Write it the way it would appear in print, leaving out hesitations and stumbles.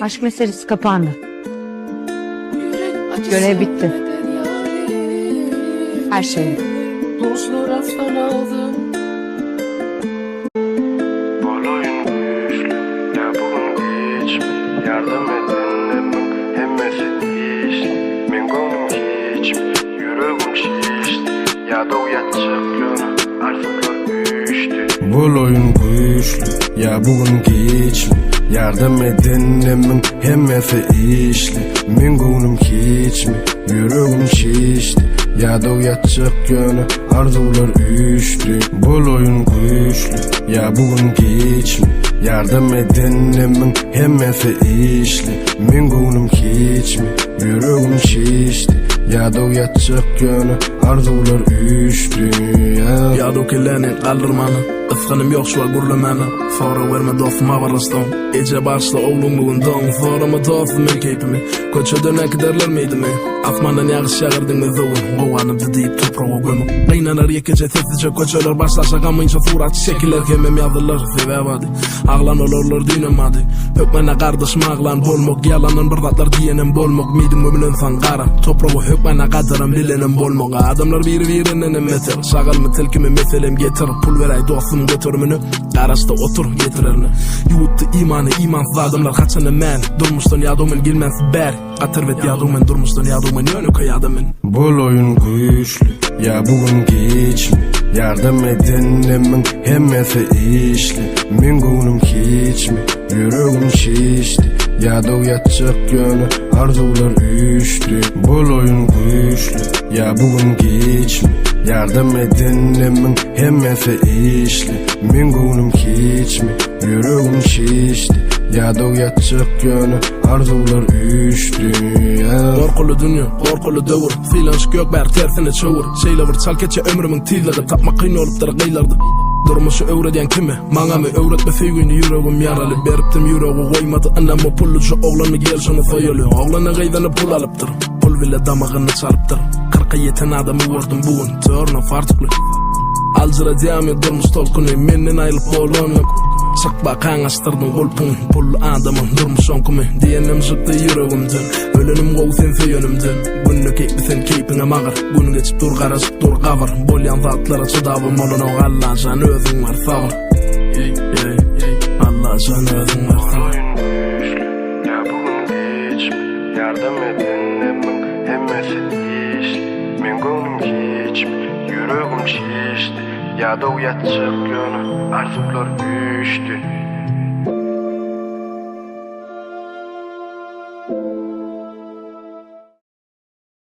Aşk meselesi kapandı. Görev bitti. Her şey. Boşlu raftan aldım. Bolayın güçlü, ya bugün hiç mi? Yardım edin hemmesi değişti. Men gönlüm hiç mi? Yüreğim şişti. Ya da uyatacak yönü, arzular düştü. Bolayın güçlü, ya bugün hiç mi? Yardım edin hemmesi işli. Men gönlüm hiç mi? Yüreğim şişti. Ya da uyatacak yönü, arzular düştü. Bolayın güçlü, ya bugün hiç mi? Yardım edin hemmesi işli. Men gönlüm hiç mi? Yüreğim şişti. Ya da uyatacak yönü, arzular düştü. Ya da kellenin kaldırmanı, ıfkanım yok şu an gurlamanı. Fara verme dostum avarlaston. Ece başla oğlum bugün don. Fara mı dostum el keypimi. Koça dönen giderler miydi mi? Akmandan yağış yağırdın mı doğun. Boğanımdı deyip toprağa gömü. Kaynanar yekece tetice koçalar başlaşa kamayınca furat şekiller kemem yazırlar. Fevevadi ağlan olurlar dinamadi. Hökmene kardeşim ağlan bolmok. Yalanın bırdatlar diyenim bolmok. Midim ömülün fan kara. Toprağı hökmene kadarım bilenim bolmok. Adamlar birinin meter. Şagal mı telkimi meselem getir. Pul veray dostum götürümünü. Karasta otur getirerini. Yuttu imanı imansız adamlar kaçanı men. Durmuştan yadomen girmensiz ber. Atırvet yadomen durmuştan yadomen yönü kayadımın. Bolayın güçlü, ya bugün hiç mi? Yardım edin hemmesi işli. Men gönlüm hiç mi? Yüreğim şişti. Ya da uyatacak yönü, arzular düştü. Bolayın güçlü, ya bugün hiç mi? Yardım edin hemmesi işli. Men gönlüm hiç mi? Yüreğim şişti. Ya da uyatacak yönü, arzular düştü. Korkulu dünya, korkulu dövür. Filanş gökber tersine çavur. Şeylavur çalkeçe ömrümün tizledi. Tapma kıyın olup kıylardı. Durmuşu öğreden kimi? Bana mı öğretme feygini yüreğim yaralı. Beriptim yüreği koymadı. Anamı pullucu oğlanı gelşini soyuyor. Oğlanı gaydanı pul alıptır. Pul bile damağını çalıptır. 40'a yeten adamı vurdum bugün. Törnü fartıklı. Alcıra diyami durmuş tolkunu. Menden ayrılıp oğlan yok. Sıkba kan astırdın kulpun. Pullu adamın durmuş onkumu. Diyenim çıktı yüreğimden. Ölenim gol sen yönümden. Günlük keypi sen keypine mağır. Günü geçip dur karışıp dur kavur. Bolyan zatlara çıdabım olun o Allah can özün var sağır. Allah can özün var sağır. Ya bugün hiç mi? Yardım edin hemmesi işli. Men gönlüm hiç mi? Yüreğim şişti. Ya da uyatacak yönü, arzular düştü.